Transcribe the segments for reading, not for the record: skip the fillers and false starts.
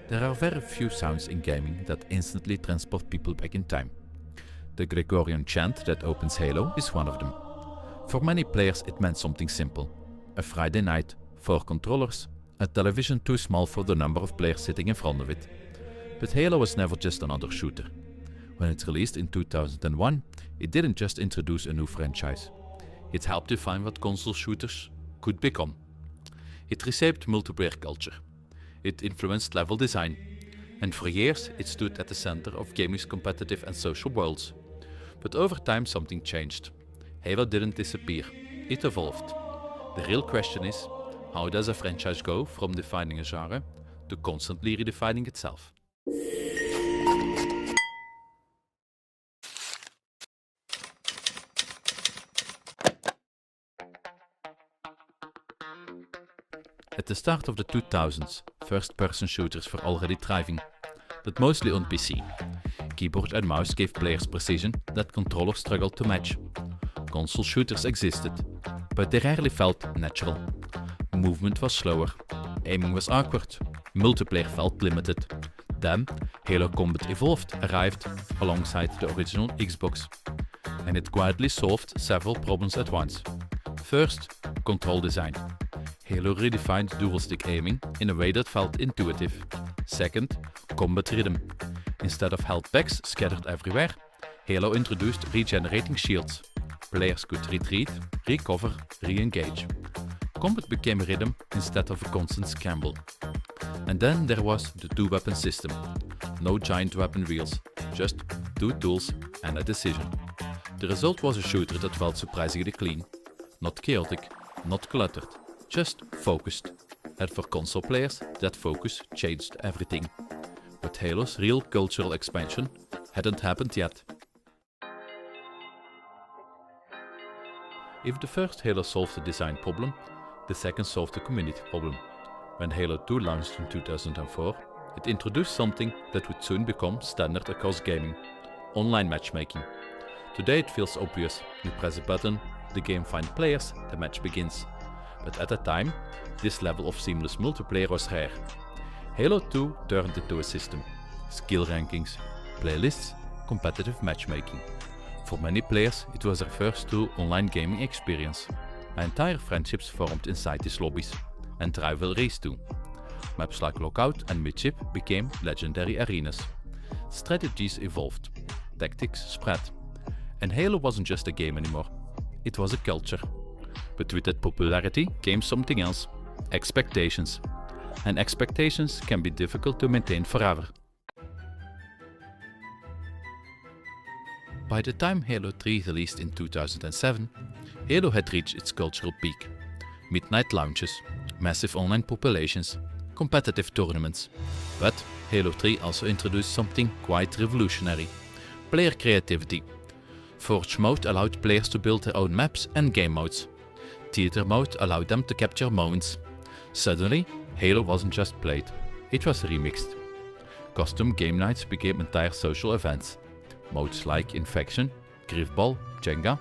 There are very few sounds in gaming that instantly transport people back in time. The Gregorian chant that opens Halo is one of them. For many players it meant something simple. A Friday night, 4 controllers, a television too small for the number of players sitting in front of it. But Halo was never just another shooter. When it released in 2001, it didn't just introduce a new franchise. It helped define what console shooters could become. It reshaped multiplayer culture. It influenced level design. And for years it stood at the center of gaming's competitive and social worlds. But over time something changed. Halo didn't disappear, it evolved. The real question is, how does a franchise go from defining a genre to constantly redefining itself? At the start of the 2000s, first-person shooters were already thriving, but mostly on PC. Keyboard and mouse gave players precision that controllers struggled to match. Console shooters existed, but they rarely felt natural. Movement was slower, aiming was awkward, multiplayer felt limited. Then, Halo Combat Evolved arrived alongside the original Xbox, and it quietly solved several problems at once. First, control design. Halo redefined dual-stick aiming in a way that felt intuitive. Second, combat rhythm. Instead of health packs scattered everywhere, Halo introduced regenerating shields. Players could retreat, recover, re-engage. Combat became a rhythm instead of a constant scramble. And then there was the two-weapon system. No giant weapon wheels, just 2 tools and a decision. The result was a shooter that felt surprisingly clean. Not chaotic, not cluttered, just focused. And for console players, that focus changed everything. But Halo's real cultural expansion hadn't happened yet. If the first Halo solved the design problem, the second solved the community problem. When Halo 2 launched in 2004, it introduced something that would soon become standard across gaming: online matchmaking. Today it feels obvious. You press a button, the game finds players, the match begins. But at the time, this level of seamless multiplayer was rare. Halo 2 turned into a system. Skill rankings, playlists, competitive matchmaking. For many players, it was their first true online gaming experience. Entire friendships formed inside these lobbies, and rivalries too. Maps like Lookout and Midship became legendary arenas. Strategies evolved, tactics spread. And Halo wasn't just a game anymore, it was a culture. But with that popularity came something else: expectations. And expectations can be difficult to maintain forever. By the time Halo 3 released in 2007, Halo had reached its cultural peak. Midnight launches, massive online populations, competitive tournaments. But Halo 3 also introduced something quite revolutionary: player creativity. Forge mode allowed players to build their own maps and game modes. Theater mode allowed them to capture moments. Suddenly, Halo wasn't just played, it was remixed. Custom game nights became entire social events. Modes like Infection, Griefball, Jenga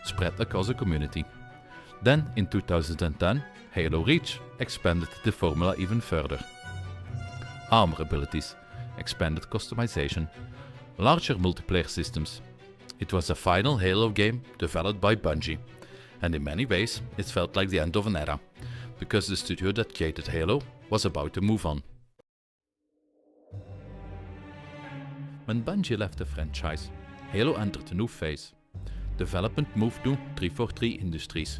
spread across the community. Then, in 2010, Halo Reach expanded the formula even further. Armor abilities, expanded customization, larger multiplayer systems. It was the final Halo game developed by Bungie, and in many ways it felt like the end of an era, because the studio that created Halo was about to move on. When Bungie left the franchise, Halo entered a new phase. Development moved to 343 Industries.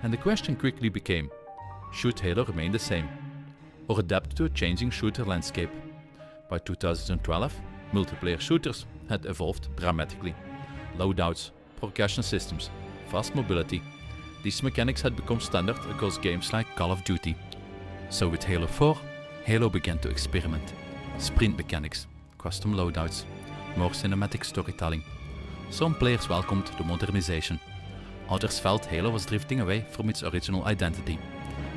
And the question quickly became, should Halo remain the same, or adapt to a changing shooter landscape? By 2012, multiplayer shooters had evolved dramatically. Loadouts, progression systems, fast mobility. These mechanics had become standard across games like Call of Duty. So with Halo 4, Halo began to experiment. Sprint mechanics, custom loadouts, more cinematic storytelling. Some players welcomed the modernization. Others felt Halo was drifting away from its original identity.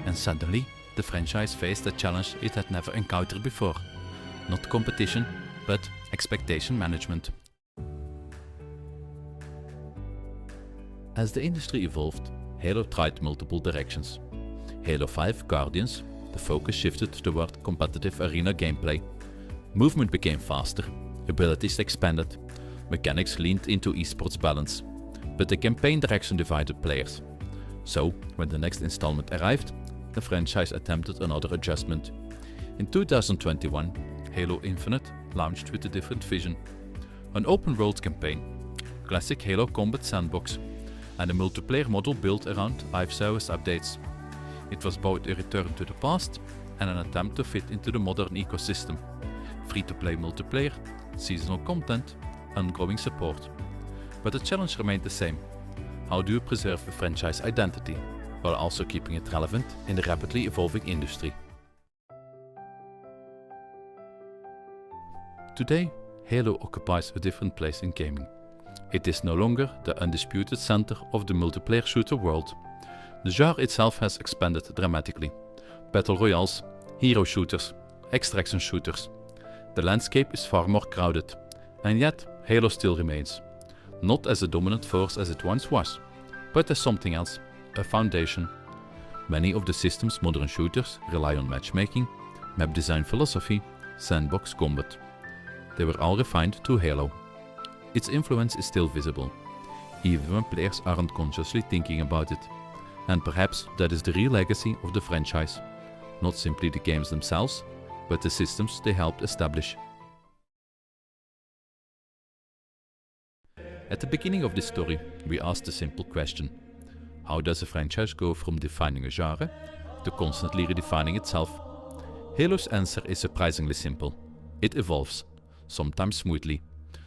And suddenly, the franchise faced a challenge it had never encountered before. Not competition, but expectation management. As the industry evolved, Halo tried multiple directions. Halo 5 Guardians, the focus shifted toward competitive arena gameplay. Movement became faster, abilities expanded, mechanics leaned into esports balance, but the campaign direction divided players. So, when the next installment arrived, the franchise attempted another adjustment. In 2021, Halo Infinite launched with a different vision. An open-world campaign, classic Halo combat sandbox, and a multiplayer model built around live-service updates. It was both a return to the past and an attempt to fit into the modern ecosystem. Free-to-play multiplayer, seasonal content, and growing support. But the challenge remained the same. How do you preserve a franchise identity, while also keeping it relevant in the rapidly evolving industry? Today, Halo occupies a different place in gaming. It is no longer the undisputed center of the multiplayer shooter world. The genre itself has expanded dramatically. Battle royales, hero shooters, extraction shooters. The landscape is far more crowded, and yet Halo still remains. Not as a dominant force as it once was, but as something else, a foundation. Many of the system's modern shooters rely on matchmaking, map design philosophy, sandbox combat. They were all refined to Halo. Its influence is still visible, even when players aren't consciously thinking about it. And perhaps that is the real legacy of the franchise. Not simply the games themselves, but the systems they helped establish. At the beginning of this story, we asked a simple question. How does a franchise go from defining a genre to constantly redefining itself? Halo's answer is surprisingly simple. It evolves, sometimes smoothly,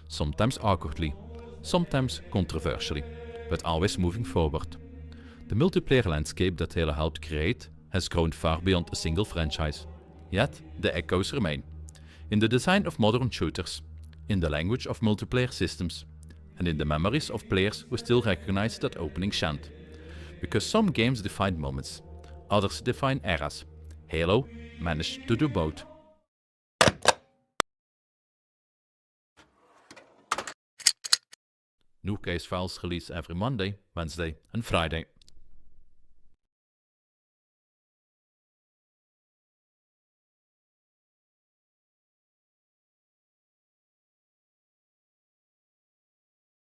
sometimes awkwardly, sometimes controversially, but always moving forward. The multiplayer landscape that Halo helped create has grown far beyond a single franchise. Yet, the echoes remain. In the design of modern shooters, in the language of multiplayer systems, and in the memories of players who still recognize that opening chant. Because some games define moments, others define eras. Halo managed to do both. New case files release every Monday, Wednesday and Friday.